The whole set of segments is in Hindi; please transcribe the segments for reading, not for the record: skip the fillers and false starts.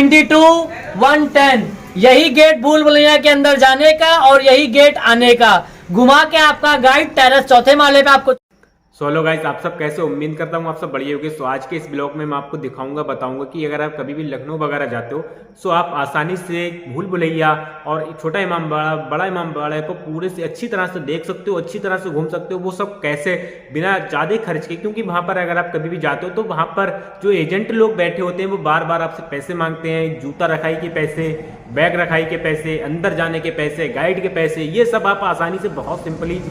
92-110 यही गेट भूल भुलैया के अंदर जाने का और यही गेट आने का। घुमा के आपका गाइड टेरेस चौथे माले पे आपको। सो हेलो गाइस, आप सब कैसे? उम्मीद करता हूँ आप सब बढ़िया होंगे। सो आज के इस ब्लॉग में मैं आपको दिखाऊंगा, बताऊंगा कि अगर आप कभी भी लखनऊ वगैरह जाते हो सो आप आसानी से भूल भुलैया और छोटा इमाम बाड़ा, बड़ा इमाम बाड़ा को पूरे से अच्छी तरह से देख सकते हो, अच्छी तरह से घूम सकते हो। वो सब कैसे, बिना ज़्यादा खर्च के, क्योंकि वहाँ पर अगर आप कभी भी जाते हो तो वहाँ पर जो एजेंट लोग बैठे होते हैं वो बार बार आपसे पैसे मांगते हैं। जूता रखाई के पैसे, बैग रखाई के पैसे, अंदर जाने के पैसे, गाइड के पैसे, ये सब आप आसानी से बहुत सिंपली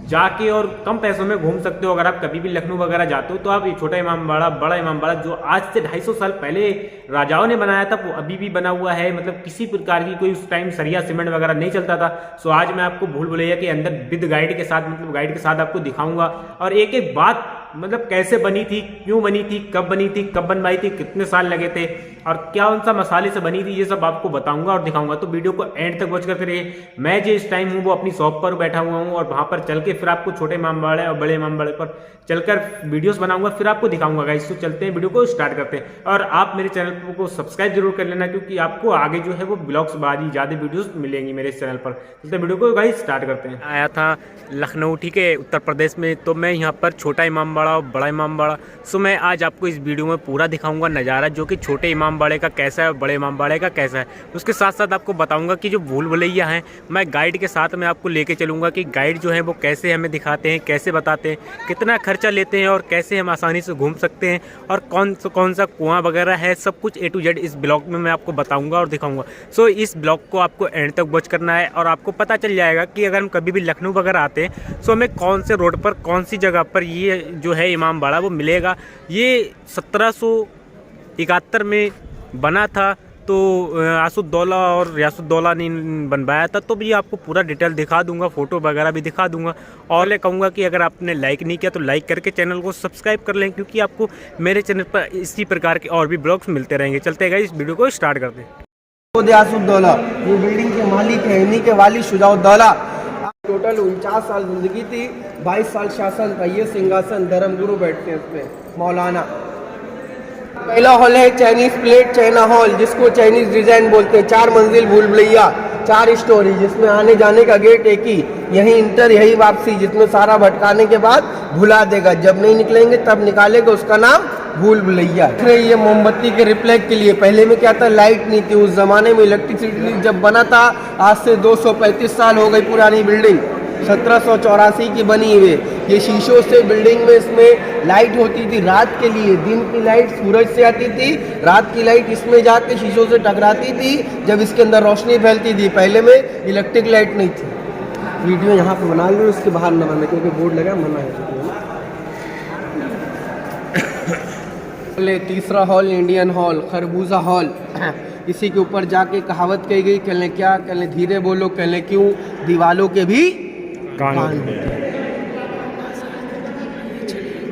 जाके और कम पैसों में घूम सकते हो। अगर आप कभी भी लखनऊ वगैरह जाते हो तो आप ये छोटा इमाम बाड़ा, बड़ा इमाम बाड़ा जो आज से 250 साल पहले राजाओं ने बनाया था वो अभी भी बना हुआ है। मतलब किसी प्रकार की कोई उस टाइम सरिया सीमेंट वगैरह नहीं चलता था। सो आज मैं आपको भूल भुलैया के अंदर विद गाइड के साथ, मतलब गाइड के साथ आपको दिखाऊंगा और एक एक बात, मतलब कैसे बनी थी, क्यों बनी थी, कब बनी थी, कब बनवाई थी, कितने साल लगे थे और क्या उन सा मसाले से बनी थी, ये सब आपको बताऊंगा और दिखाऊंगा। तो वीडियो को एंड तक वॉच करते रहिए। मैं जो इस टाइम हूँ वो अपनी शॉप पर बैठा हुआ हूँ और वहां पर चल के फिर आपको छोटे इमाम बाड़े और बड़े इमाम बाड़े पर चलकर वीडियोस बनाऊंगा, फिर आपको दिखाऊंगा गाइस। तो चलते हैं, वीडियो को स्टार्ट करते हैं और आप मेरे चैनल को सब्सक्राइब जरूर कर लेना, क्योंकि आपको आगे जो है वो ब्लॉग्स बारी ज़्यादा वीडियोस मिलेंगी मेरे चैनल पर। चलते वीडियो को गाइस स्टार्ट करते हैं। आया था लखनऊ, ठीक है, उत्तर प्रदेश में। तो मैं यहाँ पर छोटा इमाम बाड़ा और बड़ा इमाम बाड़ा, सो मैं आज आपको इस वीडियो में पूरा दिखाऊंगा नज़ारा, जो कि छोटे इमाम बाड़े का कैसा है और बड़े इमाम बाड़े का कैसा है। उसके साथ साथ आपको बताऊंगा कि जो भूल भुलैया हैं, मैं गाइड के साथ में आपको लेके चलूंगा कि गाइड जो है वो कैसे हमें दिखाते हैं, कैसे बताते हैं, कितना खर्चा लेते हैं और कैसे हम आसानी से घूम सकते हैं और कौन सा कुआं वगैरह है, सब कुछ A to Z इस ब्लॉग में मैं आपको बताऊँगा और दिखाऊँगा। सो इस ब्लॉग को आपको एंड तक वॉच करना है और आपको पता चल जाएगा कि अगर हम कभी भी लखनऊ वगैरह आते हैं सो हमें कौन से रोड पर, कौन सी जगह पर ये जो है इमाम बाड़ा वो मिलेगा। ये 1771 में बना था, तो आसुद्दौला और रियासुद्दौला ने बनवाया था। तो भी आपको पूरा डिटेल दिखा दूंगा, फोटो वगैरह भी दिखा दूंगा और मैं कहूँगा कि अगर आपने लाइक नहीं किया तो लाइक करके चैनल को सब्सक्राइब कर लें, क्योंकि आपको मेरे चैनल पर इसी प्रकार के और भी ब्लॉग्स मिलते रहेंगे। चलते गए, इस वीडियो को स्टार्ट करते हैं। आसुद्दौला ये बिल्डिंग के मालिक है, इन्हीं के वाली शुजाउद्दौला। टोटल 49 साल जिंदगी थी, 22 साल शासन था। ये सिंहासन धर्मगुरु बैठते हैं उसमें, मौलाना। पहला हॉल है चाइनीज प्लेट चाइना हॉल, जिसको चाइनीज डिजाइन बोलते हैं। 4 मंजिल भूल भुलैया, 4 स्टोरी, जिसमें आने जाने का गेट एक ही, यही इंटर यही वापसी, जिसमें सारा भटकाने के बाद भुला देगा, जब नहीं निकलेंगे तब निकालेगा, उसका नाम भूल भुलैया। ये मोमबत्ती के रिफ्लेक्ट के लिए, पहले में क्या था, लाइट नहीं थी उस जमाने में। इलेक्ट्रिसिटी जब बना था, आज से 235 साल हो गई पुरानी बिल्डिंग, 1784 की बनी हुई। ये शीशों से बिल्डिंग में, इसमें लाइट होती थी रात के लिए। दिन की लाइट सूरज से आती थी, रात की लाइट इसमें जाके शीशों से टकराती थी, जब इसके अंदर रोशनी फैलती थी। पहले में इलेक्ट्रिक लाइट नहीं थी। वीडियो यहाँ पे बना लो, उसके बाहर न बना, क्योंकि बोर्ड लगा मना है। तीसरा हॉल इंडियन हॉल, खरबूजा हॉल। इसी के ऊपर जाके कहावत कही गई, कह लें क्या, कह लें धीरे बोलो, कह लें क्यों, दीवालों के भी कान होते हैं।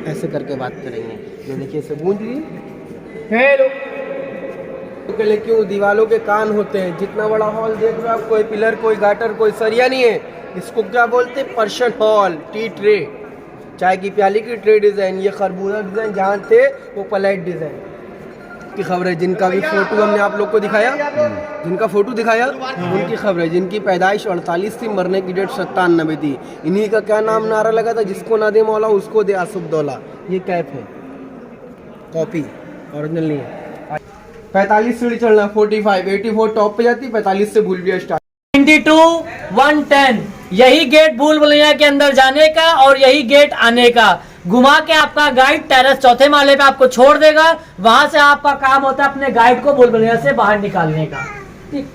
ऐसे करके बात करेंगे। ये देखिए, इसे गूंज रही है, हेलो, कह लें क्यों, दीवालों के कान होते हैं। जितना बड़ा हॉल देख रहे हो आप, कोई पिलर, कोई गाटर, कोई सरिया नहीं है। इसको क्या बोलते हैं, पर्शियन हॉल। टी ट्रे, चाय की प्याली की ट्रे डिज़ाइन। ये खरबूजा डिज़ाइन जहाँ थे वो प्लेट डिज़ाइन की खबर है। जिनका भी फोटो हमने आप लोग को दिखाया, जिनका फोटो दिखाया उनकी खबर है। जिनकी पैदाइश 48 थी, मरने की डेट 97 थी। इन्हीं का क्या नाम नारा लगा था, जिसको ना दे मौला उसको दे आसुद्दौला। ये कैप है, कॉपी, ओरिजिनल नहीं है। 45 सीढ़ी चढ़ना, 45, 84 टॉप पे जाती, 45 से भूल भुलैया स्टार्ट। 92-110 यही गेट भूल भुलैया के अंदर जाने का और यही गेट आने का। घुमा के आपका गाइड टेरेस चौथे माले पे आपको छोड़ देगा। वहां से आपका काम होता है अपने गाइड को भूल भुलैया से बाहर निकालने का। ठीक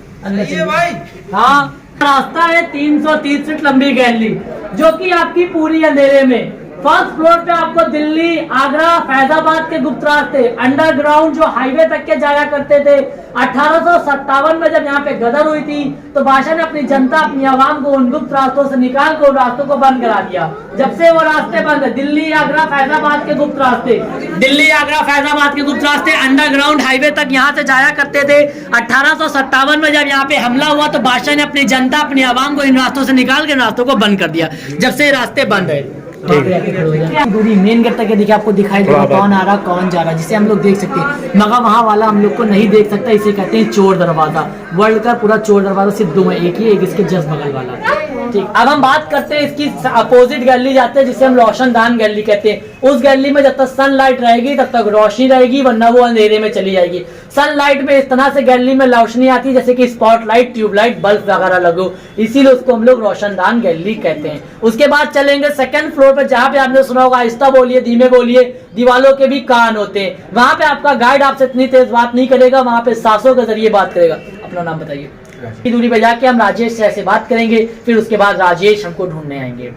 भाई, हाँ, रास्ता है 330 फीट लंबी गैलरी, जो कि आपकी पूरी अंधेरे में। फर्स्ट फ्लोर पे आपको दिल्ली, आगरा, फैजाबाद के गुप्त रास्ते, अंडरग्राउंड जो हाईवे तक के जाया करते थे। 1857 में जब यहाँ पे गदर हुई थी तो बादशाह ने अपनी जनता, अपनी आवाम को उन गुप्त रास्तों से निकाल कर उन रास्तों को बंद करा दिया। जब से वो रास्ते बंद है, दिल्ली, आगरा, फैजाबाद के गुप्त रास्ते, दिल्ली, आगरा, फैजाबाद के गुप्त रास्ते अंडरग्राउंड हाईवे तक यहाँ से जाया करते थे। 1857 में जब यहाँ पे हमला हुआ तो बादशाह ने अपनी जनता, अपनी आवाम को इन रास्तों से निकाल के रास्तों को बंद कर दिया। जब से रास्ते बंद है, वहाँ पे जाके खड़े हो जाए। दूरी मेन गेट तक है, देखिए आपको दिखाई दे रहा कौन आ रहा कौन जा रहा, जिसे हम लोग देख सकते हैं, मगर वहाँ वाला हम लोग को नहीं देख सकता, इसे कहते हैं चोर दरवाजा। वर्ल्ड का पूरा चोर दरवाजा सिर्फ दो है, एक ही, एक इसके जस्ट बगल वाला। ठीक, अब हम बात करते हैं इसकी अपोजिट गैलरी जाते हैं, जिसे हम रोशनदान गैलरी कहते हैं। उस गैलरी में जब तक सनलाइट रहेगी तब तक रोशनी रहेगी, वरना वो अंधेरे में चली जाएगी। सनलाइट में इस तरह से गैलरी में रोशनी आती है जैसे कि स्पॉटलाइट, ट्यूबलाइट, बल्ब वगैरह लगो, इसीलिए उसको हम लोग रोशनदान गैलरी कहते हैं। उसके बाद चलेंगे सेकंड फ्लोर पर, जहाँ पे आपने सुना होगा आहिस्ता बोलिए, धीमे बोलिए, दीवालों के भी कान होते हैं। वहां पे आपका गाइड आपसे इतनी तेज बात नहीं करेगा, वहां पे सांसों के जरिए बात करेगा। अपना नाम बताइए। की दूरी पे जाके हम राजेश से बात करेंगे, फिर उसके बाद राजेश हमको ढूंढने आएंगे।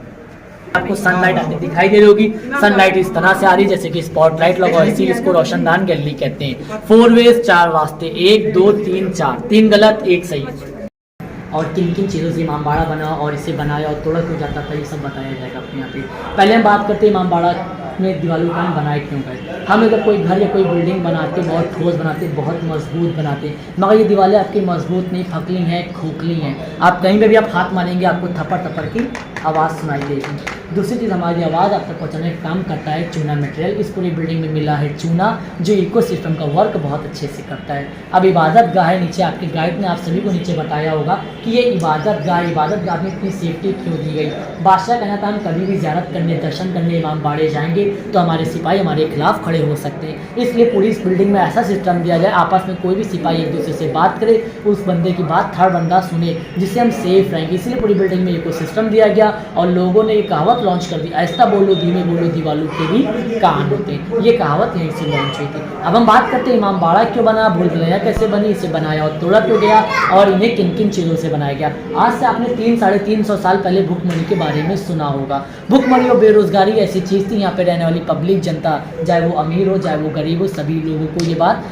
आपको सनलाइट आती दिखाई दे रही होगी, सनलाइट इस तरह से आ रही जैसे कि स्पॉटलाइट लगा, इसी इसको रोशनदान गैलरी कहते हैं। 4 वेज 4 रास्ते, 1 2 3 4, 3 गलत 1 सही। और किन किन चीज़ों से इमामबाड़ा बना और इसे बनाया और तोड़ा क्यों जाता था, ये सब बताया जाएगा अपने यहाँ पे। पहले हम बात करते हैं इमामबाड़ा में दीवारों का हम बनाए क्यों गए। हम अगर कोई घर या कोई बिल्डिंग बनाते, बहुत ठोस बनाते, बहुत मजबूत बनाते, मगर ये दीवारें आपकी मजबूत नहीं, फकली हैं, खोखली हैं। आप कहीं पे भी आप हाथ मारेंगे आपको थप्पड़ थप्पड़ की आवाज़ सुनाई देगी। दूसरी चीज़, हमारी आवाज़ आप तक पहुँचाने का काम करता है चूना मटेरियल। इस पूरी बिल्डिंग में मिला है चूना, जो इकोसिस्टम का वर्क बहुत अच्छे से करता है। अब इबादत गाह है नीचे, आपके गाइड ने आप सभी को नीचे बताया होगा कि ये इबादत गाह में इतनी सेफ्टी क्यों दी गई। बादशाह कहना था हम कभी भी ज़ियारत करने, दर्शन करने इमामबाड़े जाएंगे तो हमारे सिपाही हमारे खिलाफ खड़े हो सकते हैं, इसलिए पूरी इस बिल्डिंग में ऐसा सिस्टम दिया जाए, आपस में कोई भी सिपाही एक दूसरे से बात करे, उस बंदे की बात थर्ड बंदा सुने, जिससे हम सेफ रहेंगे। इसलिए पूरी बिल्डिंग में इकोसिस्टम दिया गया और लोगों ने ये कहावत लॉन्च कर दी, ऐसा बोलो धीमे बोलो दीवालों के भी कान होते हैं। ये कहावत यहीं से लॉन्च हुई थी। अब हम बात करते हैं इमामबाड़ा क्यों बना, भूल भुलैया कैसे बनी, इसे बनाया और तोड़ा क्यों गया, और इन्हें किन किन चीज़ों से बनाया गया। आज से आपने 300-350 साल पहले भुखमरी के बारे में सुना होगा। भुखमरी और बेरोजगारी ऐसी चीज़ थी, यहाँ पे रहने वाली पब्लिक जनता, चाहे वो अमीर हो चाहे वो गरीब हो, सभी लोगों को ये बात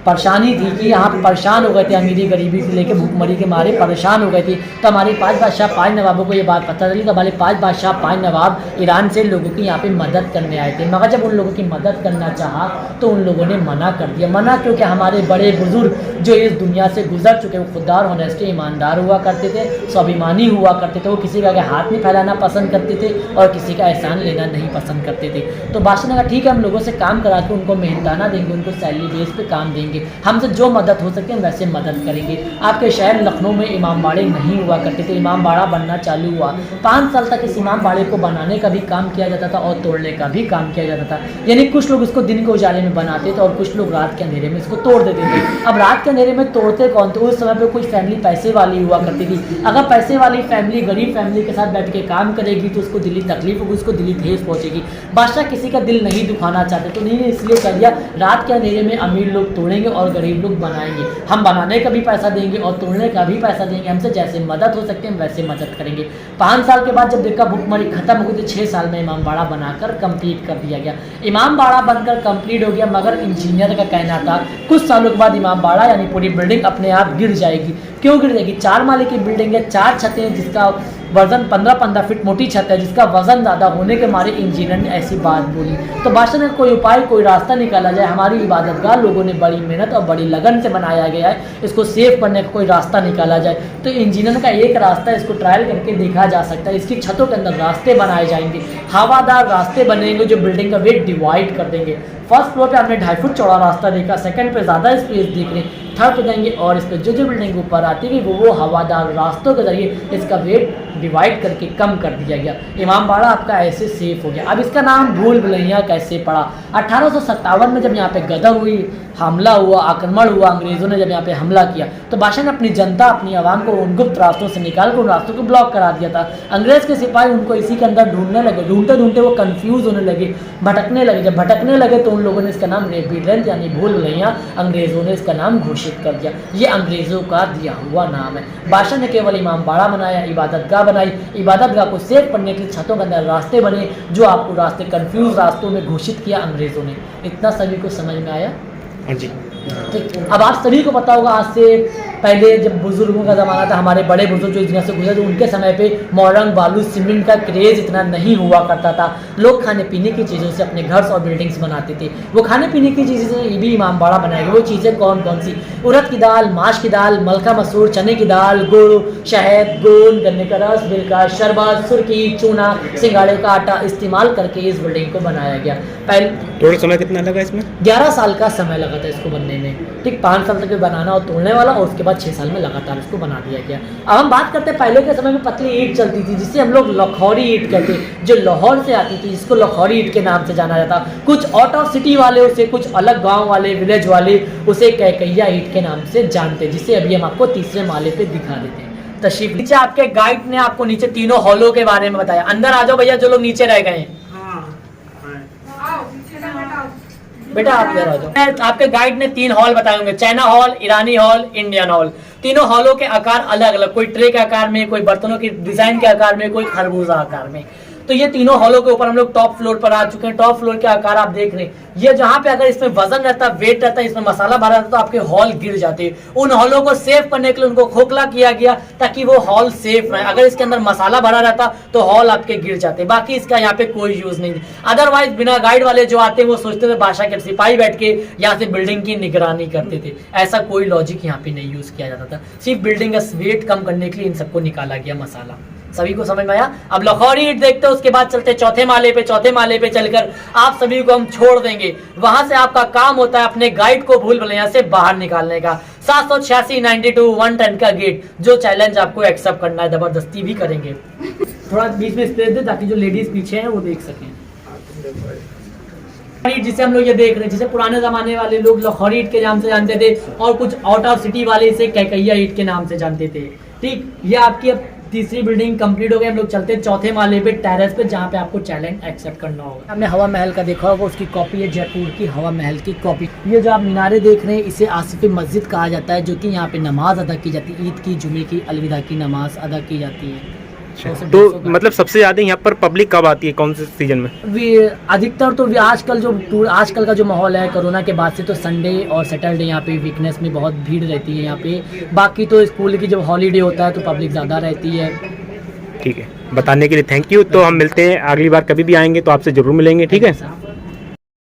परेशानी थी कि यहाँ पे परेशान हो गए थे, अमीरी गरीबी को लेकर भूखमरी के मारे परेशान हो गए थे। तो हमारे 5 बादशाह 5 नवाबों को ये बात पता चली, तो हमारे 5 बादशाह 5 नवाब ईरान से लोगों की यहाँ पे मदद करने आए थे। मगर जब उन लोगों की मदद करना चाहा तो उन लोगों ने मना कर दिया। मना क्योंकि हमारे बड़े बुजुर्ग जो इस दुनिया से गुजर चुके, वो खुददार, ऑनेस्टी, ईमानदार हुआ करते थे, स्वाभिमानी हुआ करते थे, वो किसी का आगे हाथ नहीं फैलाना पसंद करते थे और किसी का एहसान लेना नहीं पसंद करते थे। तो बादशाह ने कहा ठीक है, हम लोगों से काम करा के उनको मेहनताना देंगे, उनको सैलरी बेस पे काम देंगे, हमसे जो मदद हो सके वैसे मदद करेंगे। आपके शहर लखनऊ में इमामबाड़े नहीं हुआ करते थे, इमामबाड़ा बनना चालू हुआ। 5 साल तक इस इमामबाड़े को बनाने का भी काम किया जाता था और तोड़ने का भी काम किया जाता था। यानी कुछ लोग इसको दिन के उजाले में बनाते थे और कुछ लोग रात के अंधेरे में इसको तोड़ देते थे। अब रात के अंधेरे में तोड़ते कौन थे? उस समय पे कोई फैमिली पैसे वाली हुआ करती थी। अगर पैसे वाली फैमिली गरीब फैमिली के साथ बैठ के काम करेगी तो उसको दिली तकलीफ होगी, उसको दिली ठेस पहुंचेगी। बादशाह किसी का दिल नहीं दुखाना चाहते, तो नहीं इसलिए कह दिया रात के अंधेरे में अमीर लोग तोड़ेंगे और गरीब लोग बनाएंगे। हम बनाने का भी पैसा देंगे और तोड़ने का भी पैसा देंगे, हमसे जैसे मदद हो सकते हैं वैसे मदद करेंगे। 5 साल के बाद जब देखा भुखमरी खत्म हो गई तो 6 साल में इमामबाड़ा बनाकर कंप्लीट कर दिया गया। इमामबाड़ा बनकर कंप्लीट हो गया, मगर इंजीनियर का कहना था कुछ सालों के बाद इमामबाड़ा यानी पूरी बिल्डिंग अपने आप गिर जाएगी। क्यों गिर जाएगी? 4 माले की बिल्डिंग है, 4 छतें हैं, जिसका वजन 15-15 फीट मोटी छत है, जिसका वजन ज़्यादा होने के मारे इंजीनियर ने ऐसी बात बोली। तो बादशाह ने कोई उपाय, कोई रास्ता निकाला जाए, हमारी इबादतगाह लोगों ने बड़ी मेहनत और बड़ी लगन से बनाया गया है, इसको सेव करने का कोई रास्ता निकाला जाए। तो इंजीनियर का एक रास्ता है, इसको ट्रायल करके देखा जा सकता है। इसकी छतों के अंदर रास्ते बनाए जाएंगे, हवादार रास्ते बनेंगे जो बिल्डिंग का वेट डिवाइड कर देंगे। फर्स्ट फ्लोर पे हमने 2.5 फुट चौड़ा रास्ता देखा, सेकंड पे ज़्यादा स्पेस देख रहे हैं, थर्ड पे जाएंगे और इस पर जो बिल्डिंग ऊपर आती है वो हवादार रास्तों के जरिए इसका वेट डिवाइड करके कम कर दिया गया। इमामबाड़ा आपका ऐसे सेफ हो गया। अब इसका नाम भूल भुलैया कैसे पड़ा? 1857 में जब यहाँ पे गदर हुई, हमला हुआ, आक्रमण हुआ, अंग्रेज़ों ने जब यहाँ पे हमला किया तो बादशाह ने अपनी जनता, अपनी आवाम को उन गुप्त रास्तों से निकाल कर उन रास्तों को ब्लॉक करा दिया था। अंग्रेज़ के सिपाही उनको इसी के अंदर ढूंढने लगे, ढूंढते ढूंढते वो कन्फ्यूज़ होने लगे, भटकने लगे। जब भटकने लगे तो उन लोगों ने इसका नाम लेबिरिंथ यानी भूल भुलैया, अंग्रेज़ों ने इसका नाम घोषित कर दिया। ये अंग्रेज़ों का दिया हुआ नाम है। बादशाह ने केवल इमामबाड़ा बनाया, इबादतगाह बनाई, इबादतगाह को सेव करने के लिए छतों के अंदर रास्ते बने, जो आपको रास्ते कन्फ्यूज रास्तों में घोषित किया अंग्रेज़ों ने। इतना सभी को समझ में आया? जी। ठीक, अब आप सभी को पता होगा आज से पहले जब बुजुर्गों का ज़माना था, हमारे बड़े बुजुर्ग जो इस दुनिया से गुजरे, तो उनके समय पे मॉडर्न बालू सीमेंट का क्रेज़ इतना नहीं हुआ करता था। लोग खाने पीने की चीज़ों से अपने घर और बिल्डिंग्स बनाते थे। वो खाने पीने की चीज़ें से ये भी इमामबाड़ा बनाएगा। वो चीज़ें कौन कौन सी? उड़द की दाल, माश की दाल, मलका मसूर, चने की दाल, गुड़, शहद, गोंद, गन्ने का रस, बिरका, शरबत, सुर्खी, चूना, सिंगाड़े का आटा इस्तेमाल करके इस बिल्डिंग को बनाया गया। पहले टोटल समय कितना लगा इसमें? 11 साल का समय लगा था इसको बनने में। ठीक, 5 साल तक बनाना और तोड़ने वाला, और उसके बाद 6 साल में लगातार इसको बना दिया गया। अब हम बात करते हैं, पहले के समय में पतली ईंट चलती थी जिसे हम लोग लखौरी ईंट कहते, जो लाहौर से आती थी, जिसको लखौरी ईंट के नाम से जाना जाता। कुछ आउट ऑफ सिटी वाले उसे, कुछ अलग गाँव वाले, विलेज वाले उसे कैकैया ईंट के नाम से जानते, जिसे अभी हम आपको तीसरे माले पे दिखा देते हैं। तशरीफ नीचे आपके गाइड ने आपको नीचे तीनों हॉलों के बारे में बताया। अंदर आ जाओ भैया, जो लोग नीचे रह गए हैं। बेटा आप इधर आ जाओ। आपके गाइड ने 3 हॉल बताए होंगे, चाइना हॉल, ईरानी हॉल, इंडियन हॉल। तीनों हॉलों के आकार अलग अलग, कोई ट्रे के आकार में, कोई बर्तनों की डिजाइन के आकार में, कोई खरबूजा आकार में। तो ये तीनों हॉलों के ऊपर हम लोग टॉप फ्लोर पर आ चुके हैं। टॉप फ्लोर के आकार आप देख रहे हैं, ये जहाँ पे अगर इसमें वजन रहता, वेट रहता, इसमें मसाला भरा रहता, तो आपके हॉल गिर जाते। उन हॉलों को सेव करने के लिए उनको खोखला किया गया ताकि वो हॉल सेफ रहे। अगर इसके अंदर मसाला भरा रहता तो हॉल आपके गिर जाते। बाकी इसका यहाँ पे कोई यूज नहीं। अदरवाइज बिना गाइड वाले जो आते हैं वो सोचते थे बादशाह के सिपाही बैठ के यहाँ से बिल्डिंग की निगरानी करते थे। ऐसा कोई लॉजिक यहाँ पे नहीं यूज किया जाता था। सिर्फ बिल्डिंग का वेट कम करने के लिए इन सबको निकाला गया मसाला। सभी को समझ में आया? अब लाहौरी ईंट देखते हैं, उसके बाद चलते चौथे माले पे। चौथे माले पे चलकर आप सभी को हम छोड़ देंगे। वहां से आपका काम होता है अपने गाइड को भूल भुलैया से बाहर निकालने का। 786 92 110 का गेट, जो चैलेंज आपको एक्सेप्ट करना है, जबरदस्ती भी करेंगे। थोड़ा बीच में स्पेस दे ताकि जो लेडीज पीछे हैं वो देख सकें। जिसे हम लोग ये देख रहे हैं, जिसे पुराने जमाने वाले लोग लाहौरी ईंट के नाम से जानते थे और कुछ आउट ऑफ सिटी वाले इसे कैकैया ईंट के नाम से जानते थे। ठीक, ये आपकी अब तीसरी बिल्डिंग कंप्लीट हो गई। हम लोग चलते हैं चौथे माले पे, टेरेस पे, जहाँ पे आपको चैलेंज एक्सेप्ट करना होगा। हमने हवा महल का देखा होगा, उसकी कॉपी है, जयपुर की हवा महल की कॉपी। ये जो आप मीनारे देख रहे हैं, इसे आसिफी मस्जिद कहा जाता है, जो कि यहाँ पे नमाज अदा की जाती है। ईद की, जुमे की, अलविदा की नमाज अदा की जाती है। तो मतलब सबसे ज्यादा यहाँ पर पब्लिक कब आती है, कौन से सीजन में? अधिकतर तो आजकल का जो माहौल है कोरोना के बाद से, तो संडे और सैटरडे यहाँ पे वीकनेस में बहुत भीड़ रहती है यहाँ पे। बाकी तो स्कूल की जब हॉलीडे होता है तो पब्लिक ज़्यादा रहती है। ठीक है, बताने के लिए थैंक यू। तो हम मिलते हैं अगली बार, कभी भी आएंगे तो आपसे जरूर मिलेंगे। ठीक है।